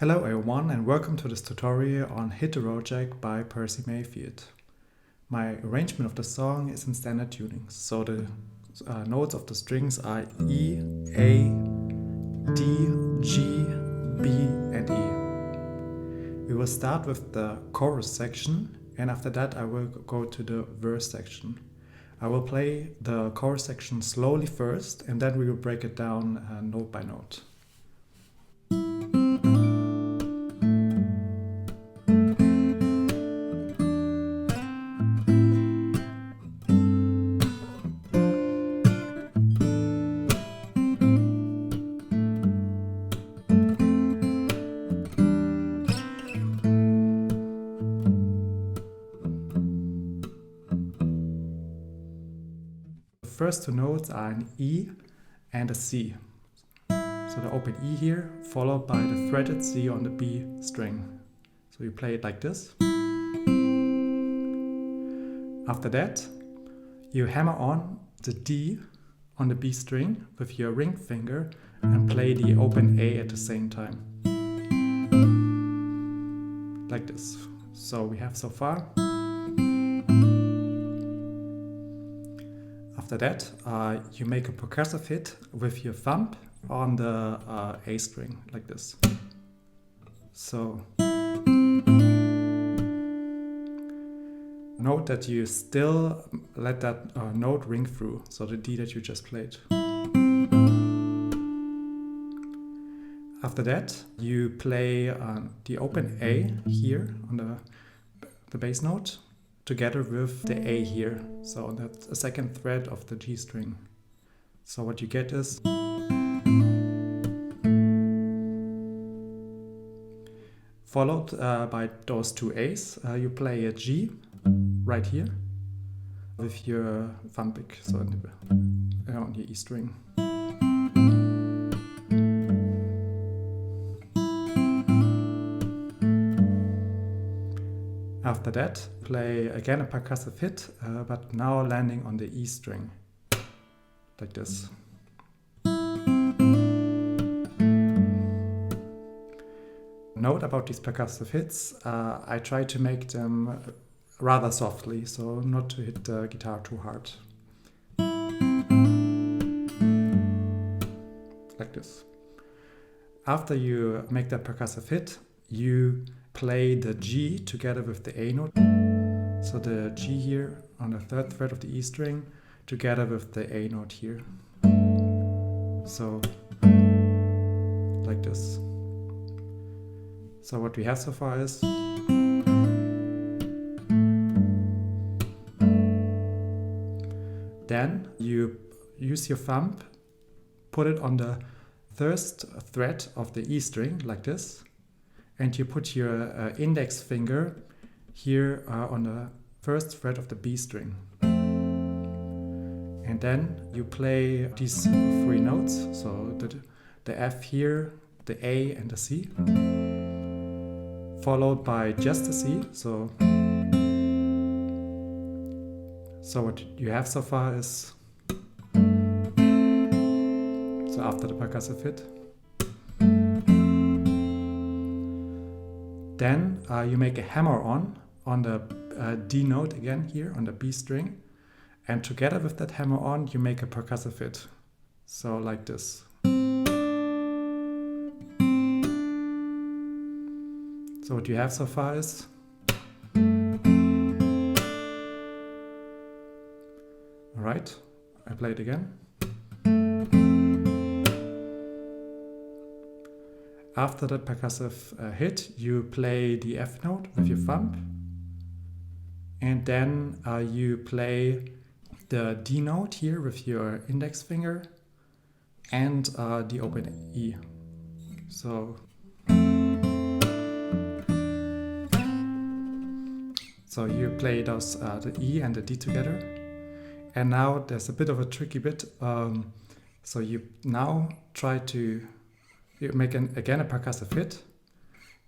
Hello everyone and welcome to this tutorial on Hit the Road Jack by Percy Mayfield. My arrangement of the song is in standard tunings, so the notes of the strings are E, A, D, G, B and E. We will start with the chorus section and after that I will go to the verse section. I will play the chorus section slowly first and then we will break it down note by note. The first two notes are an E and a C. So the open E here, followed by the fretted C on the B string. So you play it like this. After that, you hammer on the D on the B string with your ring finger and play the open A at the same time. Like this. So we have so far. After that, you make a percussive hit with your thumb on the A string, like this. So, note that you still let that note ring through, so the D that you just played. After that, you play the open A here on the bass note, together with the A here, so that's a second fret of the G string. So what you get is followed by those two A's, you play a G right here with your thumb pick, so on your E string. After that, play again a percussive hit, but now landing on the E string, like this. Note about these percussive hits, I try to make them rather softly, so not to hit the guitar too hard. Like this. After you make that percussive hit, you play the G together with the A note. So the G here on the third fret of the E string together with the A note here. So like this. So what we have so far is then you use your thumb, put it on the first fret of the E string like this. And you put your index finger here on the first fret of the B string. And then you play these three notes, so the F here, the A and the C, followed by just the C. So what you have so far is, so after the percussive hit, then you make a hammer on the D note again here on the B string, and together with that hammer on you make a percussive hit, so like this. So what you have so far is alright, I play it again. After the percussive hit, you play the F note with your thumb, and then you play the D note here with your index finger and the open E. So you play those the E and the D together, and now there's a bit of a tricky bit. So you now try to make again a percussive hit,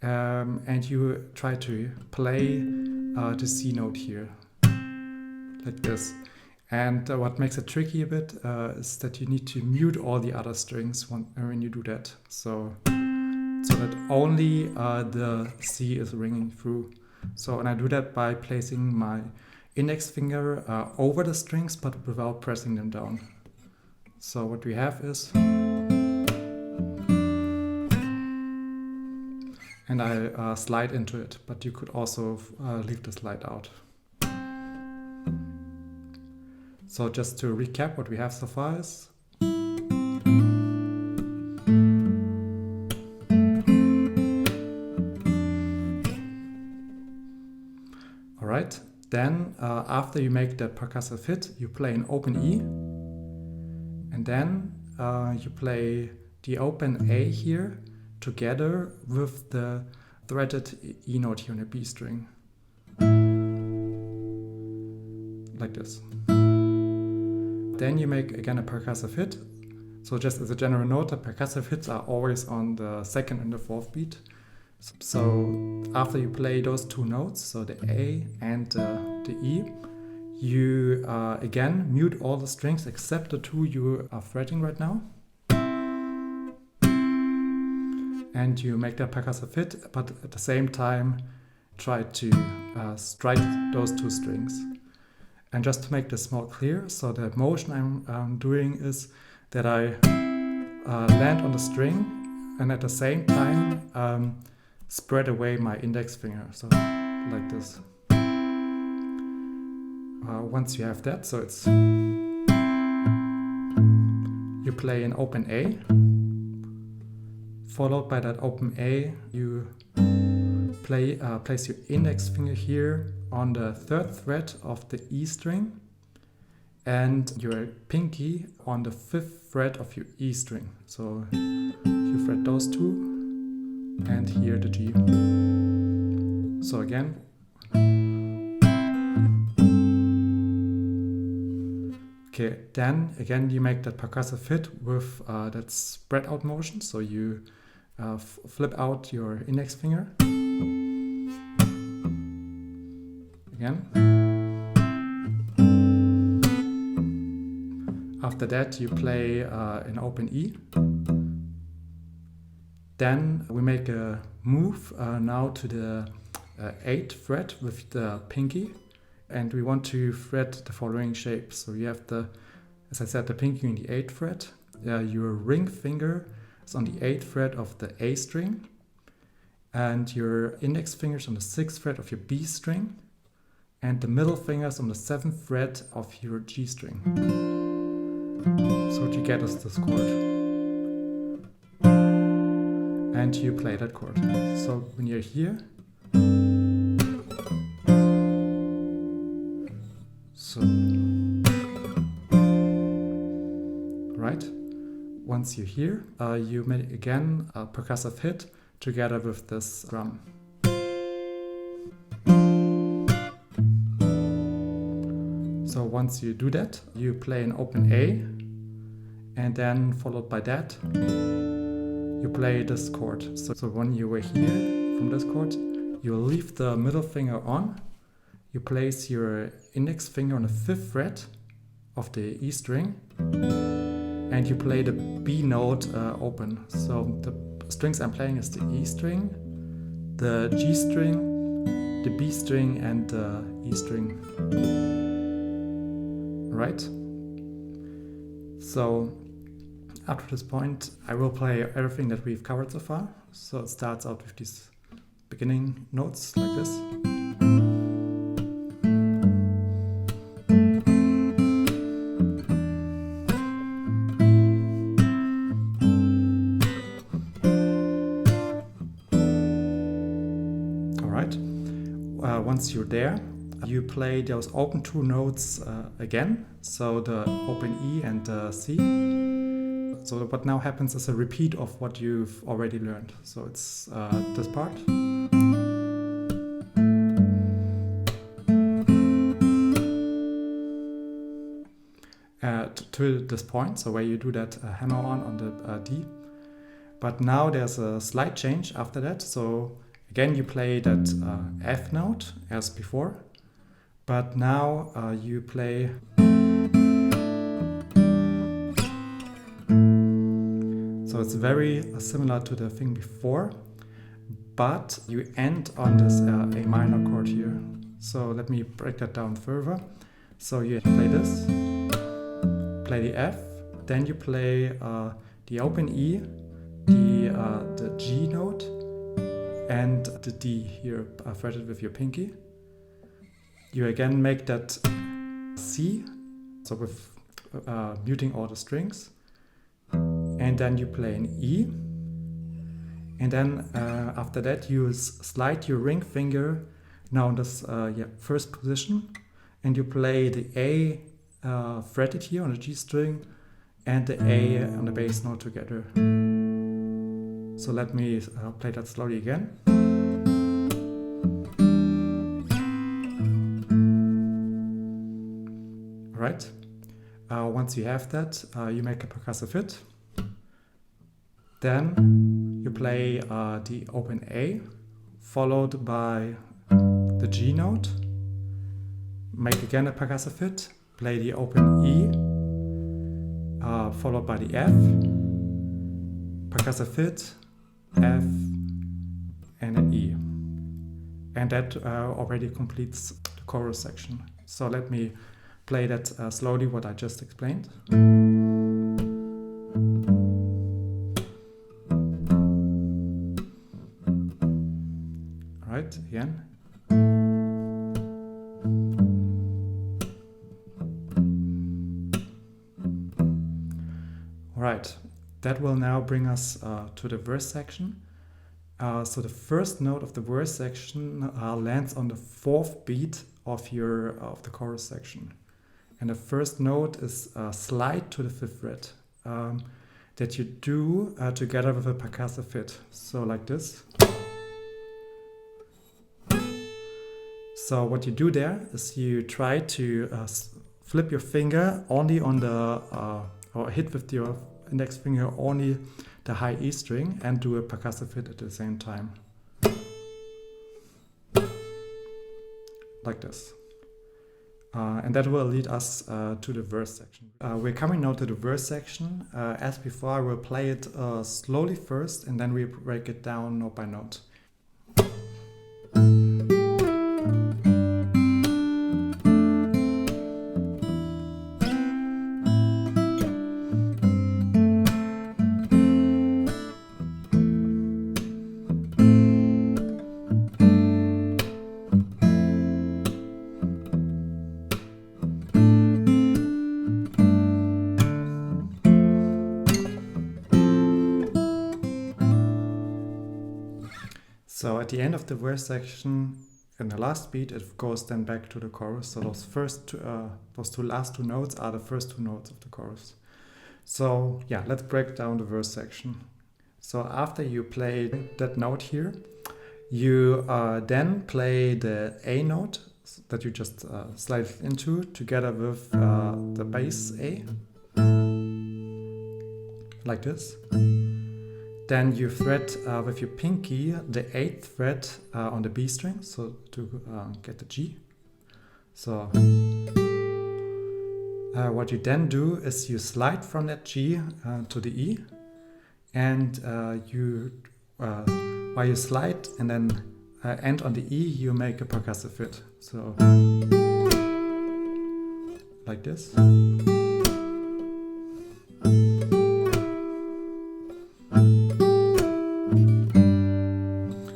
and you try to play the C note here, like this. And what makes it tricky a bit is that you need to mute all the other strings when you do that. So that only the C is ringing through. So, and I do that by placing my index finger over the strings, but without pressing them down. So what we have is, and I slide into it, but you could also leave the slide out. So just to recap, what we have so far is alright, then after you make the percussive hit, you play an open E, and then you play the open A here together with the threaded E note here on the B string. Like this. Then you make again a percussive hit. So just as a general note, the percussive hits are always on the second and the fourth beat. So after you play those two notes, so the A and the E, you again mute all the strings except the two you are fretting right now. And you make that percussive hit, but at the same time try to strike those two strings. And just to make this more clear, so the motion I'm doing is that I land on the string and at the same time spread away my index finger, so like this. Once you have that, so it's, you play an open A, followed by that open A, you place your index finger here on the third fret of the E string and your pinky on the fifth fret of your E string. So you fret those two and here the G. So again. Okay, then again you make that percussive hit with that spread out motion. So you flip out your index finger. Again. After that you play an open E. Then we make a move now to the 8th fret with the pinky, and we want to fret the following shape. So you have the, as I said, the pinky in the 8th fret, your ring finger is on the 8th fret of the A string, and your index fingers on the 6th fret of your B string, and the middle fingers on the 7th fret of your G string. So what you get is this chord. And you play that chord. So when you're here, so, right, once you're here, you make again a percussive hit together with this drum. So once you do that, you play an open A, and then followed by that, you play this chord. So when you were here from this chord, you leave the middle finger on, you place your index finger on the 5th fret of the E string, and you play the B note open. So the strings I'm playing is the E string, the G string, the B string, and the E string. Right? So up to this point, I will play everything that we've covered so far. So it starts out with these beginning notes like this. Alright. Once you're there, you play those open two notes again. So the open E and the C. So what now happens is a repeat of what you've already learned. So it's this part. To this point, so where you do that hammer on the D. But now there's a slight change after that. So again you play that F note as before. But now you play... So it's very similar to the thing before, but you end on this A minor chord here. So let me break that down further. So you play this, play the F, then you play the open E, the G note, and the D here fretted with your pinky. You again make that C, so with muting all the strings, and then you play an E, and then after that you slide your ring finger now in this first position, and you play the A fretted here on the G string and the A on the bass note together. So let me play that slowly again. Alright, once you have that, you make a percussive hit. Then you play the open A, followed by the G note. Make again a percussive hit, play the open E, followed by the F, percussive hit, F, and an E. And that already completes the chorus section. So let me play that slowly, what I just explained. All right, again. Alright, that will now bring us to the verse section. So the first note of the verse section lands on the fourth beat of the chorus section. And the first note is a slide to the fifth fret that you do together with a percussive hit. So like this. So what you do there is you try to flip your finger only on the, or hit with your index finger only the high E string and do a percussive hit at the same time. Like this. And that will lead us to the verse section. We're coming now to the verse section. As before, I will play it slowly first and then we break it down note by note. So at the end of the verse section, in the last beat, it goes then back to the chorus. So those last two notes are the first two notes of the chorus. So yeah, let's break down the verse section. So after you play that note here, you then play the A note that you just slide into together with the bass A, like this. Then you fret with your pinky the 8th fret on the B string, so to get the G. So what you then do is you slide from that G to the E, and while you slide and then end on the E, you make a percussive hit. So like this.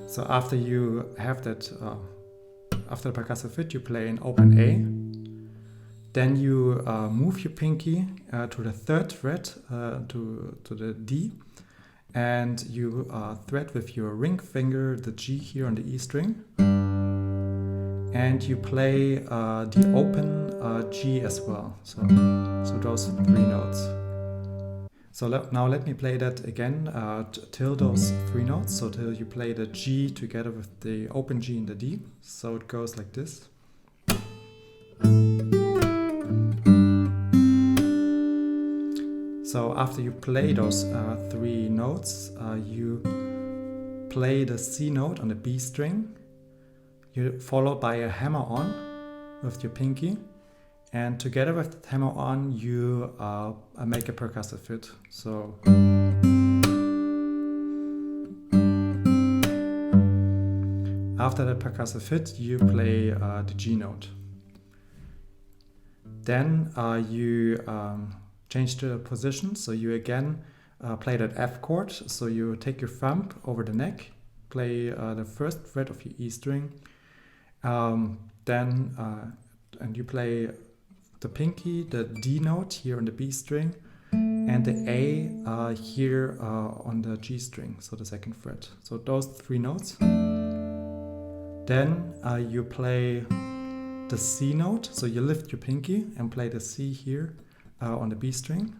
So after you have that, after the percussive hit, you play an open A. Then you move your pinky to the 3rd fret, to the D, and you fret with your ring finger the G here on the E string. And you play the open G as well. So those 3 notes. So now let me play that again till those 3 notes. So till you play the G together with the open G and the D. So it goes like this. So after you play those 3 notes, you play the C note on the B string. You follow by a hammer-on with your pinky. And together with the hammer-on, you make a percussive hit. So After that percussive hit, you play the G note. Then you change the position, so you again play that F chord. So you take your thumb over the neck, play the first fret of your E string, and you play the pinky, the D note here on the B string, and the A here on the G string, so the second fret. So those 3 notes. Then you play the C note, so you lift your pinky and play the C here on the B string.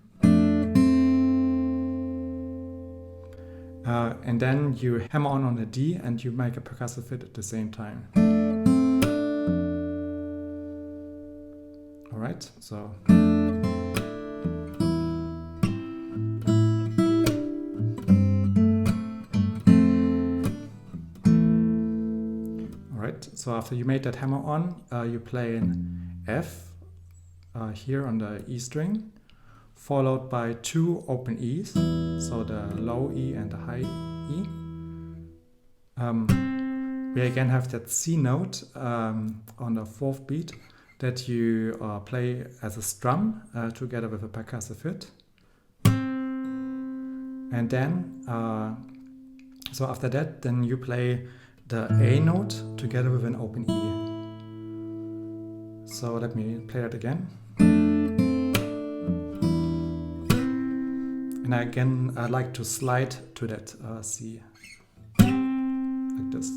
And then you hammer on the D and you make a percussive hit at the same time. Alright, so. So after you made that hammer on, you play an F here on the E string, followed by 2 open E's, so the low E and the high E. We again have that C note on the 4th beat that you play as a strum together with a percussive hit. And then, so after that, then you play the A note together with an open E. So let me play that again. And again, I like to slide to that C, like this.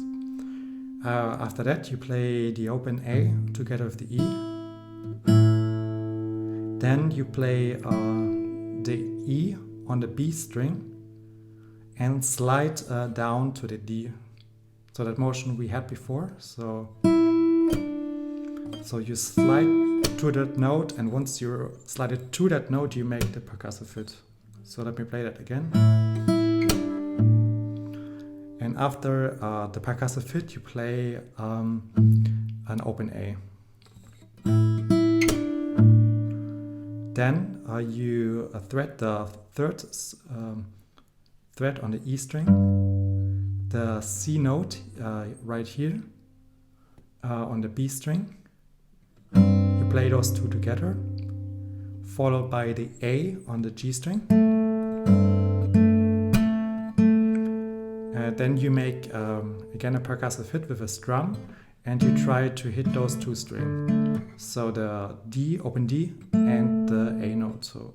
After that, you play the open A together with the E. Then you play the E on the B string and slide down to the D. So that motion we had before. So you slide to that note, and once you slide it to that note, you make the percussive hit. So let me play that again. And after the percussive hit, you play an open A. Then you thread the 3rd thread on the E string, the C note right here on the B string. You play those 2 together, followed by the A on the G string. Then you make again a percussive hit with a strum, and you try to hit those 2 strings. So the D, open D, and the A note. So.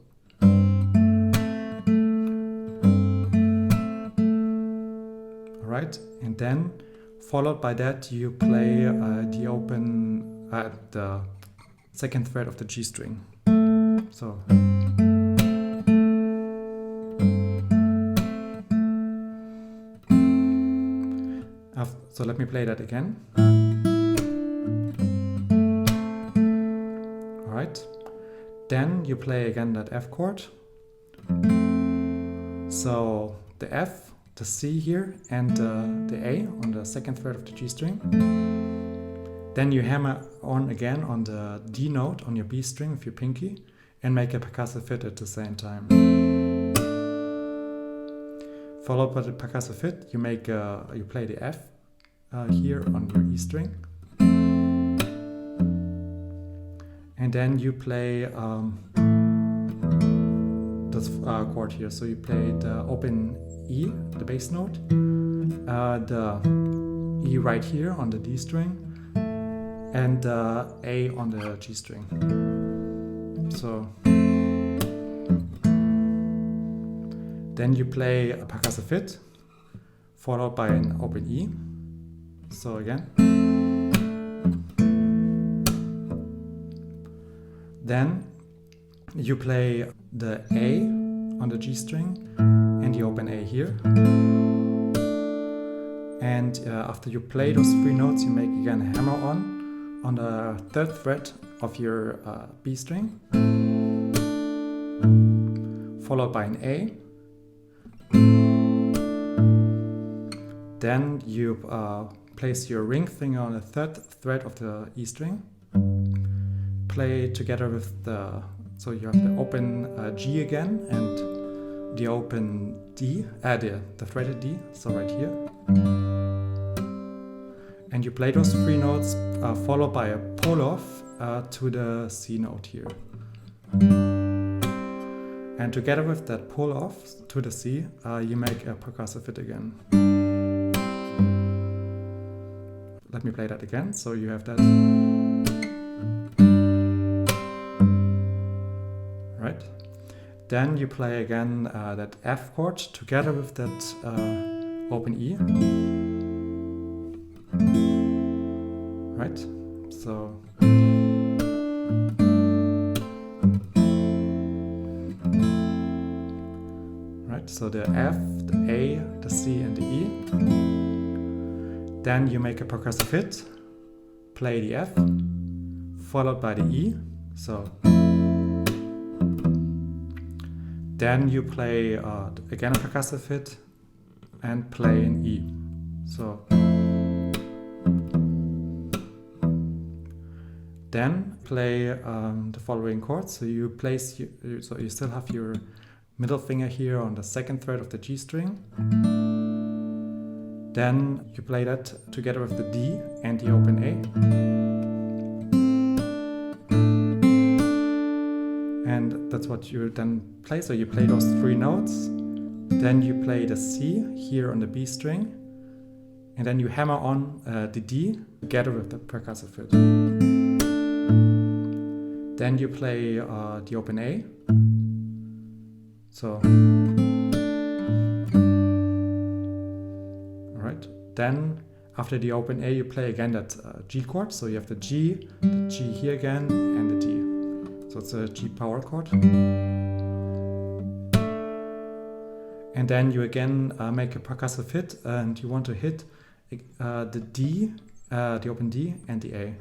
Right, and then followed by that you play the open, the 2nd fret of the G string. So. So let me play that again. Alright, then you play again that F chord. So the F, the C here, and the A on the 2nd fret of the G string. Then you hammer on again on the D note on your B string with your pinky and make a percussive hit at the same time. Followed by the percussive hit, you play the F here on your E string. And then you play this chord here. So you play the open E, the bass note, the E right here on the D string, and the A on the G string. So then you play a percussive hit, followed by an open E. So again. Then you play the A on the G string and the open A here. And after you play those 3 notes, you make again a hammer on the 3rd fret of your B string, followed by an A. Then you place your ring finger on the 3rd thread of the E string, play together with so you have the open G again and the open D, the threaded D, so right here. And you play those 3 notes followed by a pull-off to the C note here. And together with that pull-off to the C, you make a percussive hit again. Let me play that again, so you have that. Right? Then you play again that F chord together with that open E. Right? So. Right? So the F, the A, the C, and the E. Then you make a percussive hit, play the F, followed by the E. So. Then you play again a percussive hit and play an E. So. Then play the following chords. So you place, so you still have your middle finger here on the 2nd fret of the G string. Then you play that together with the D and the open A. And that's what you then play. So you play those 3 notes. Then you play the C here on the B string. And then you hammer on the D together with the percussive hit. Then you play the open A. So, alright. Then after the open A, you play again that G chord. So you have the G here again, and the D. So it's a G power chord. And then you again make a percussive hit, and you want to hit the D, the open D, and the A.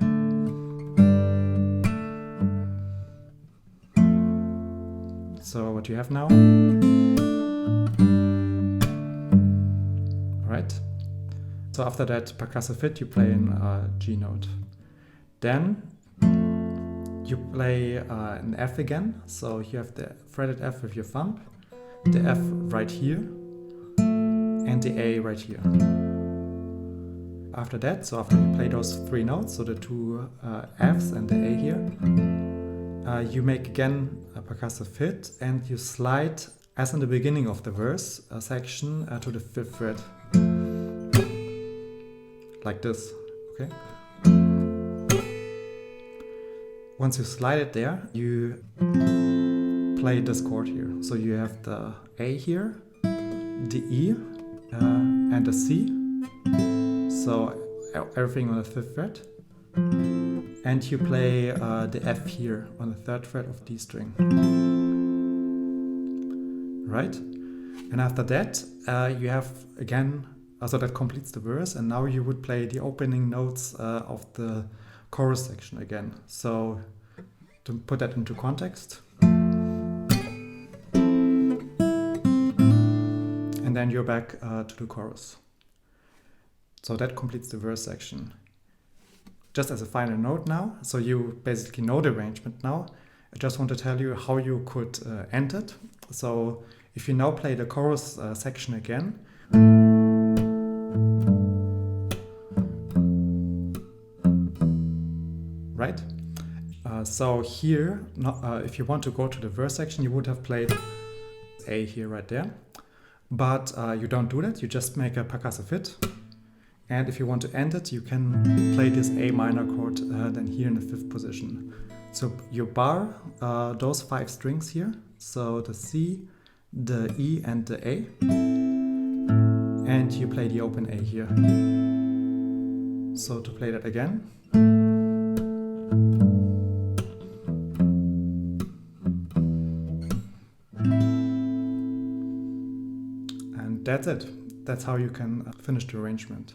So what you have now, right? So after that percussive hit, you play in G note. Then you play an F again. So you have the fretted F with your thumb, the F right here, and the A right here. After that, so after you play those 3 notes, so the 2 Fs and the A here, you make again a percussive hit and you slide, as in the beginning of the verse section, to the 5th fret. Like this, okay? Once you slide it there, you play this chord here. So you have the A here, the E, and the C. So everything on the 5th fret. And you play the F here on the 3rd fret of D string. Right? And after that, you have again, so that completes the verse, and now you would play the opening notes of the chorus section again. So to put that into context. And then you're back to the chorus. So that completes the verse section. Just as a final note now, so you basically know the arrangement now. I just want to tell you how you could end it. So if you now play the chorus section again, right? So here, if you want to go to the verse section, you would have played A here right there. But you don't do that, you just make a percussive hit. And if you want to end it, you can play this A minor chord then here in the 5th position. So you bar those 5 strings here, so the C, the E, and the A, and you play the open A here. So to play that again. And that's it. That's how you can finish the arrangement.